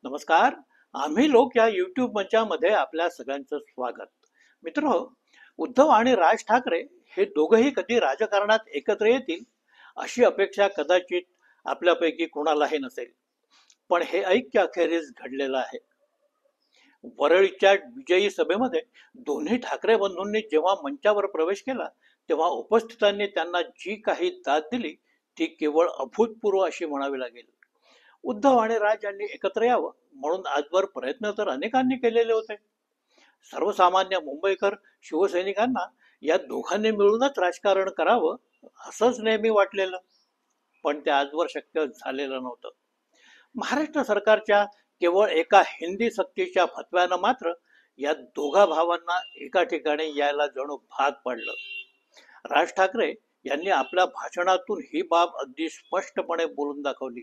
नमस्कार. आम्ही लोक या YouTube मंचामध्ये आपल्या सगळ्यांचं स्वागत. मित्र, उद्धव आणि राज ठाकरे हे दोघंही कधी राजकारणात एकत्र येतील अशी अपेक्षा कदाचित आपल्यापैकी कोणालाही नसेल. पण हे ऐक्य अखेरीस घडलेलं आहे. वरळीच्या विजयी सभेमध्ये दोन्ही ठाकरे बंधूंनी जेव्हा मंचावर प्रवेश केला तेव्हा उपस्थितांनी त्यांना जी काही दाद दिली ती केवळ अभूतपूर्व अशी म्हणावी लागेल. उद्धव आणि राज यांनी एकत्र यावं म्हणून आजवर प्रयत्न तर अनेकांनी केलेले होते. सर्वसामान्य मुंबईकर शिवसैनिकांना या दोघांनी मिळूनच राजकारण करावं असंच नेहमी वाटलेलं, पण ते आजवर शक्य झालेलं नव्हतं. महाराष्ट्र सरकारच्या केवळ एका हिंदी सक्तीच्या फतव्यानं मात्र या दोघा भावांना एका ठिकाणी यायला जणू भाग पडलं. राज ठाकरे यांनी आपल्या भाषणातून ही बाब अगदी स्पष्टपणे बोलून दाखवली.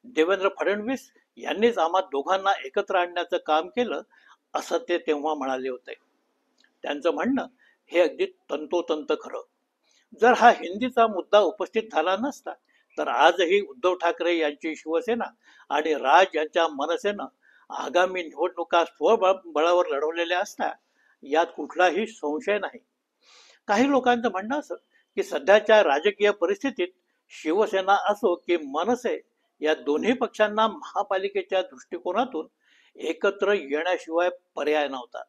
देवेंद्र फडणवीस यांनीच आम्हा दोघांना एकत्र आणण्याचं काम केलं असं ते तेव्हा म्हणाले होते. त्यांचं म्हणणं हे अगदी तंतोतंत खरं. जर हा हिंदीचा मुद्दा उपस्थित झाला नसता तर आजही उद्धव ठाकरे यांची शिवसेना आणि राज यांच्या मनसेनं आगामी निवडणुका स्वबळावर लढवलेल्या असता यात कुठलाही संशय नाही. काही लोकांचं म्हणणं असं की सध्याच्या राजकीय परिस्थितीत शिवसेना असो की मनसे या दोन्ही पक्षांना महापालिकेच्या दृष्टिकोनातून एकत्र येण्याशिवाय पर्याय नव्हता.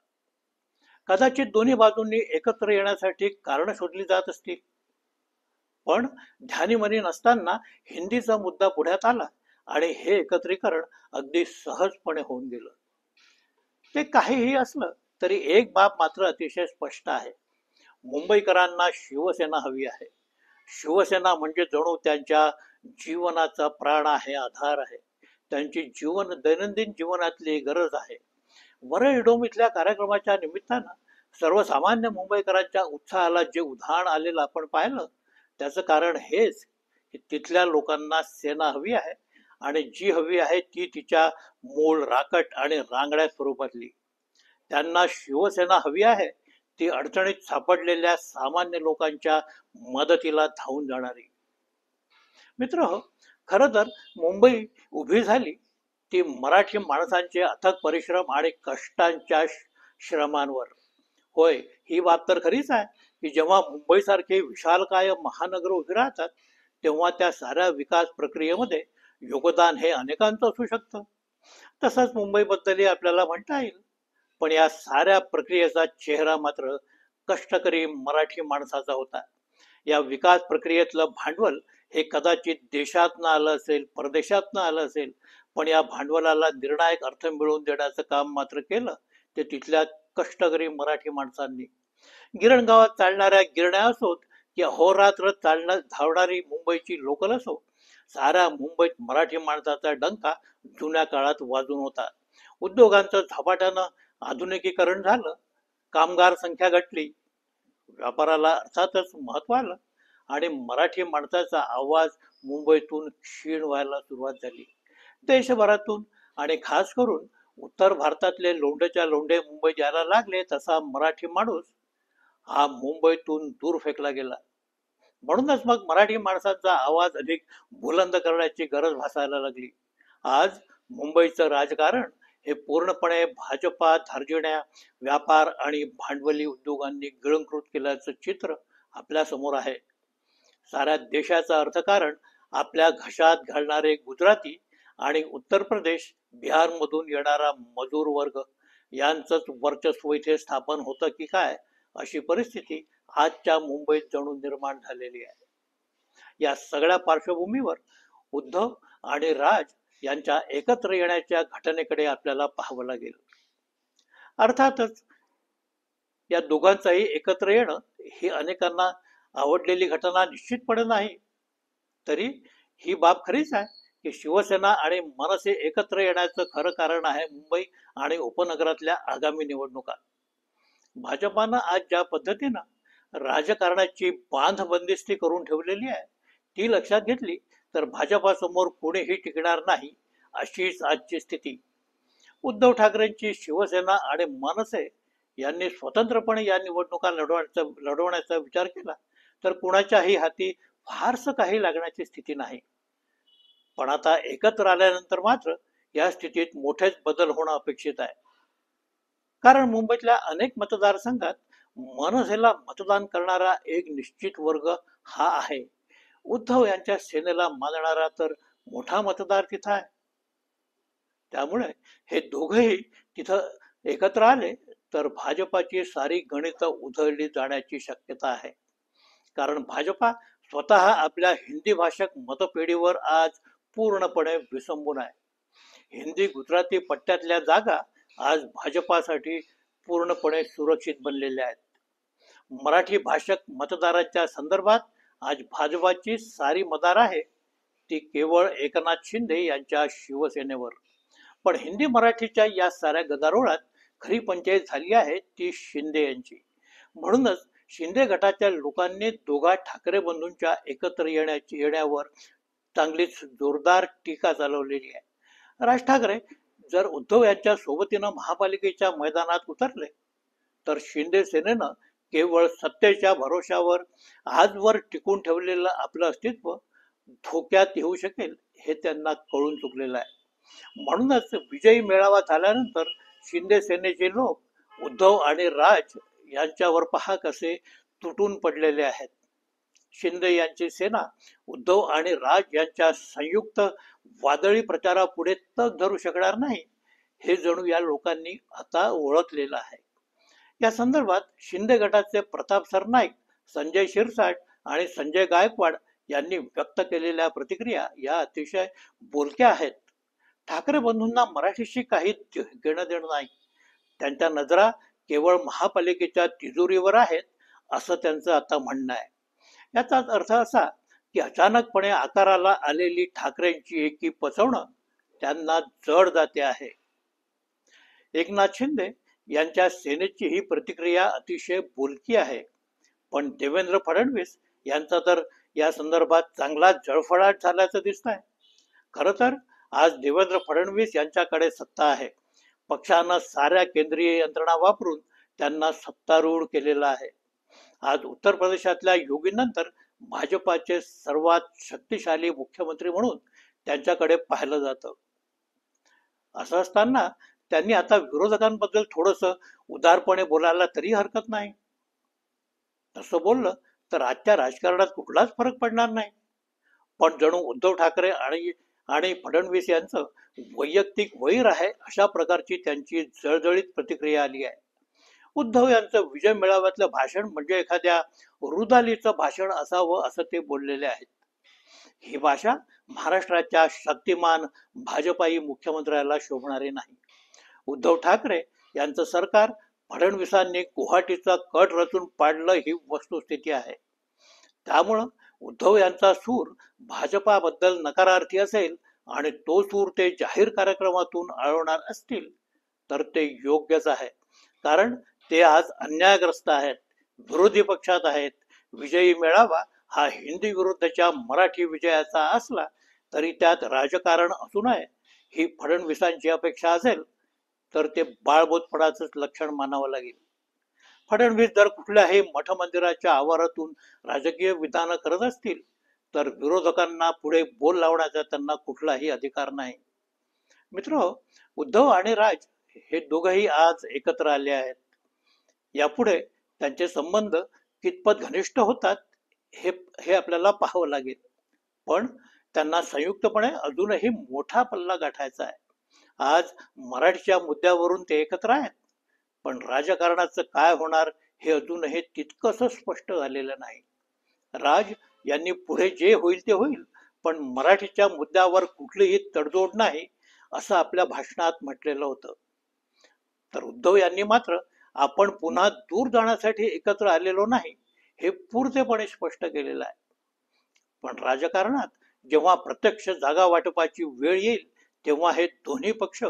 कदाचित दोन्ही बाजूंनी एकत्र येण्यासाठी कारण शोधली जात असतील, पण ध्यानीमनी नसताना हिंदीचा मुद्दा पुढ्यात आला आणि हे एकत्रीकरण अगदी सहजपणे होऊन गेलं. ते काहीही असलं तरी एक बाब मात्र अतिशय स्पष्ट आहे. मुंबईकरांना शिवसेना हवी आहे. शिवसेना म्हणजे जणू त्यांच्या जीवनाचा प्राण आहे, आधार आहे. त्यांची दैनंदिन जीवनातली गरज आहे. वरळी डोम इथल्या कार्यक्रमाच्या निमित्तानं सर्वसामान्य मुंबईकरांच्या उत्साहाला जे उधाण आलेलं आपण पाहिलं त्याचं कारण हेच की तिथल्या लोकांना सेना हवी आहे आणि जी हवी आहे ती तिच्या मूळ राकट आणि रांगड्या स्वरूपातली. त्यांना शिवसेना हवी आहे ती अडचणीत सापडलेल्या सामान्य लोकांच्या मदतीला धावून जाणारी. मित्र, खर तर मुंबई उभी झाली ती मराठी माणसांचे अथक परिश्रम आणि कष्टांच्या श्रमांवर. होय, ही बाब तर खरीच आहे की जेव्हा मुंबईसारखे विशालकाय महानगर उभी राहतात तेव्हा त्या साऱ्या विकास प्रक्रियेमध्ये योगदान हे अनेकांचं असू शकतं. तसंच मुंबईबद्दलही आपल्याला म्हणता येईल. पण या साऱ्या प्रक्रियेचा चेहरा मात्र कष्टकरी मराठी माणसाचा होता. या विकास प्रक्रियेतलं भांडवल हे कदाचित देशातनं आलं असेल, परदेशातनं आलं असेल, पण या भांडवलाला निर्णायक अर्थ मिळवून देण्याचं काम मात्र केलं ते तिथल्या कष्टकरी मराठी माणसांनी. गिरणगावात चालणाऱ्या गिरण्या असोत की अहोरात्र धावणारी मुंबईची लोकल असो, साऱ्या मुंबईत मराठी माणसाचा डंका जुन्या काळात वाजून होता. उद्योगांचं झपाट्यानं आधुनिकीकरण झालं, कामगार संख्या घटली, व्यापाराला अर्थातच महत्व आलं आणि मराठी माणसाचा आवाज मुंबईतून क्षीण व्हायला सुरुवात झाली. देशभरातून आणि खास करून उत्तर भारतातले लोंढेच्या लोंढे मुंबईत यायला लागले तसा मराठी माणूस हा मुंबईतून दूर फेकला गेला. म्हणूनच मग मराठी माणसाचा आवाज अधिक बुलंद करण्याची गरज भासायला लागली. आज मुंबईचं राजकारण हे पूर्णपणे भाजपा, धार्जिण्या, व्यापार आणि भांडवली उद्योगांनी गिळंकृत केल्याचं चित्र आपल्या समोर आहे. साऱ्या देशाचं अर्थकारण आपल्या घशात घालणारे गुजराती आणि उत्तर प्रदेश, बिहारमधून येणारा मजूर वर्ग यांचंच वर्चस्व इथे स्थापन होतं की काय अशी परिस्थिती आजच्या मुंबईत जणू निर्माण झालेली आहे. या सगळ्या पार्श्वभूमीवर उद्धव आणि राज यांच्या एकत्र येण्याच्या घटनेकडे आपल्याला पाहावं लागेल. अर्थातच या दोघांचाही एकत्र येणं ही अनेकांना आवडलेली घटना निश्चितपणे नाही. तरी ही बाब खरीच आहे की शिवसेना आणि मनसे एकत्र येण्याचं खरं कारण आहे मुंबई आणि उपनगरातल्या आगामी निवडणुका. भाजपानं आज ज्या पद्धतीनं राजकारणाची बांधबंदिस्ती करून ठेवलेली आहे ती लक्षात घेतली तर भाजपासमोर कोणीही टिकणार नाही अशीच आजची स्थिती. उद्धव ठाकरेंची शिवसेना आणि मनसे यांनी स्वतंत्रपणे या निवडणुका लढवण्याचा विचार केला तर कुणाच्याही हाती फारसं काही लागण्याची स्थिती नाही. पण आता एकत्र आल्यानंतर मात्र या स्थितीत मोठेच बदल होणं अपेक्षित आहे. कारण मुंबईतल्या अनेक मतदारसंघात मनसेला मतदान करणारा एक निश्चित वर्ग हा आहे. उद्धव यांच्या सेनेला मानणारा तर मोठा मतदार तिथं आहे. त्यामुळे हे दोघेही तिथं एकत्र आले तर भाजपाची सारी गणितं उधळली जाण्याची शक्यता आहे. कारण भाजपा स्वतः आपल्या हिंदी भाषक मतपेढीवर आज पूर्णपणे विसंबून आहे. हिंदी गुजराती पट्ट्यातल्या जागा आज भाजपासाठी पूर्णपणे सुरक्षित बनलेल्या आहेत. मराठी भाषक मतदारांच्या संदर्भात आज भाजपाची सारी मदार आहे ती केवळ एकनाथ शिंदे यांच्या शिवसेनेवर. पण हिंदी मराठीच्या या साऱ्या गदारोळात खरी पंचायत झाली आहे ती शिंदे यांची. म्हणूनच शिंदे गटाच्या लोकांनी दोघा ठाकरे बंधूंच्या एकत्र येण्यावर चांगलीच जोरदार टीका चालवलेली आहे. राज ठाकरे जर उद्धव यांच्या सोबतीनं महापालिकेच्या मैदानात उतरले तर शिंदे सेनेनं केवळ सत्तेच्या भरोशावर आजवर टिकून ठेवलेलं आपलं अस्तित्व धोक्यात येऊ शकेल हे त्यांना कळून चुकलेलं आहे. म्हणूनच विजयी मेळावा झाल्यानंतर शिंदे सेनेचे लोक उद्धव आणि राज यांच्यावर पहा कसे तुटून पडलेले आहेत. शिंदे यांची सेना उद्धव आणि राज यांच्या संयुक्त वादळी प्रचारापुढे तग धरू शकणार नाही हे जणू या लोकांनी आता ओळखलेलं आहे. या संदर्भात शिंदे गटाचे प्रताप सरनाईक, संजय शिरसाट आणि संजय गायकवाड यांनी व्यक्त केलेल्या प्रतिक्रिया या अतिशय बोलक्या आहेत. ठाकरे बंधूंना मराठीशी काही घेणं देणं नाही. त्यांच्या नजरा केवळ महापालिकेच्या तिजोरीवर आहेत असं त्यांचं आता म्हणणं आहे. याचाच अर्थ असा की अचानकपणे आकाराला आलेली ठाकरेंची एकी पचवणं त्यांना जड जाते आहे. एकनाथ शिंदे यांच्या सेनेची ही प्रतिक्रिया अतिशय बोलकी आहे. पण देवेंद्र फडणवीस यांचा तर या संदर्भात चांगला जळफळाट झाल्याचं दिसत आहे. खरं तर आज देवेंद्र फडणवीस यांच्याकडे सत्ता आहे. पक्षानं साऱ्या केंद्रीय यंत्रणा वापरून त्यांना सत्तारूढ केलेलं आहे. आज उत्तर प्रदेशातल्या योगीनंतर भाजपाचे सर्वात शक्तिशाली मुख्यमंत्री म्हणून त्यांच्याकडे पाहिलं जातं. असं असताना त्यांनी आता विरोधकांबद्दल थोडस उदारपणे बोलायला तरी हरकत नाही. तसं बोललं तर आजच्या राजकारणात कुठलाच फरक पडणार नाही. पण जणू उद्धव ठाकरे आणि फडणवीस यांचं वैयक्तिक वैर आहे अशा प्रकारची त्यांची जळजळीत प्रतिक्रिया आली आहे. उद्धव यांचं विजय मेळाव्यातलं भाषण म्हणजे एखाद्या रुदालीचं भाषण असावं असं ते बोललेले आहेत. ही भाषा महाराष्ट्राच्या शक्तिमान भाजपाई मुख्यमंत्र्याला शोभणारी नाही. उद्धव ठाकरे यांचं सरकार फडणवीसांनी गुवाहाटीचा कट रचून पाडलं ही वस्तुस्थिती आहे. त्यामुळं उद्धव यांचा सूर भाजपाबद्दल नकारार्थी असेल आणि तो सूर ते जाहीर कार्यक्रमातून आळवणार असतील तर ते योग्यच आहे. कारण ते आज अन्यायग्रस्त आहेत, विरोधी पक्षात आहेत. विजयी मेळावा हा हिंदी विरुद्धच्या मराठी विजयाचा असला तरी त्यात राजकारण असू नये ही फडणवीसांची अपेक्षा असेल तर ते बाळबोधपणाचंच लक्षण मानावं लागेल. फडणवीस जर कुठल्याही मठ मंदिराच्या आवारातून राजकीय विधानं करत असतील तर विरोधकांना पुढे बोल लावण्याचा त्यांना कुठलाही अधिकार नाही. मित्र, उद्धव आणि राज हे दोघंही आज एकत्र आले आहेत. यापुढे त्यांचे संबंध कितपत घनिष्ठ होतात हे आपल्याला पाहावं लागेल. पण त्यांना संयुक्तपणे अजूनही मोठा पल्ला गाठायचा आहे. आज मराठीच्या मुद्द्यावरून ते एकत्र आहेत, पण राजकारणाचं काय होणार हे अजूनही तितकंसं स्पष्ट झालेलं नाही. राज यांनी पुढे जे होईल ते होईल, पण मराठीच्या मुद्द्यावर कुठलीही तडजोड नाही असं आपल्या भाषणात म्हटलेलं होतं. तर उद्धव यांनी मात्र आपण पुन्हा दूर जाण्यासाठी एकत्र आलेलो नाही हे पूर्णपणे स्पष्ट केलेलं आहे. पण राजकारणात जेव्हा प्रत्यक्ष जागा वाटपाची वेळ येईल तेव्हा हे दोन्ही पक्ष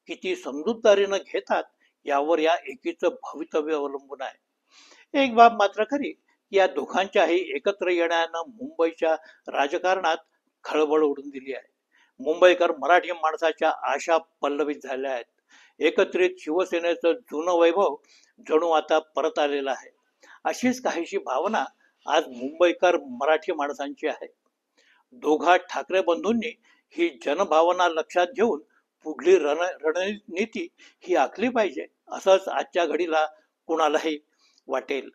किती समजूतदारीनं घेतात यावर या एकीचं भवितव्य अवलंबून आहे. एक बाब मात्र खरी की या दोघांच्याही एकत्र येण्यानं मुंबईच्या राजकारणात खळबळ उडून दिली आहे. मुंबईकर मराठी माणसाच्या आशा पल्लवित झाल्या आहेत. एकत्रित शिवसेनेचं जुनं वैभव जणू आता परत आलेलं आहे अशीच काहीशी भावना आज मुंबईकर मराठी माणसांची आहे. दोघा ठाकरे बंधूंनी ही जनभावना लक्षात घेऊन पुढली रणनीती ही आखली पाहिजे, असंच आजच्या घडीला कुणालाही वाटेल.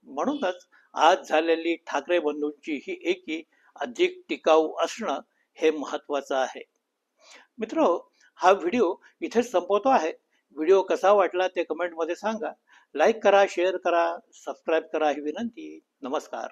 म्हणूनच आज झालेली ठाकरे बंधूंची ही एकी अधिक टिकाऊ असणं हे महत्वाचं आहे. मित्र, हा व्हिडिओ इथेच संपवतो आहे. व्हिडिओ कसा वाटला ते कमेंटमध्ये सांगा. लाईक करा, शेअर करा, सबस्क्राईब करा ही विनंती. नमस्कार.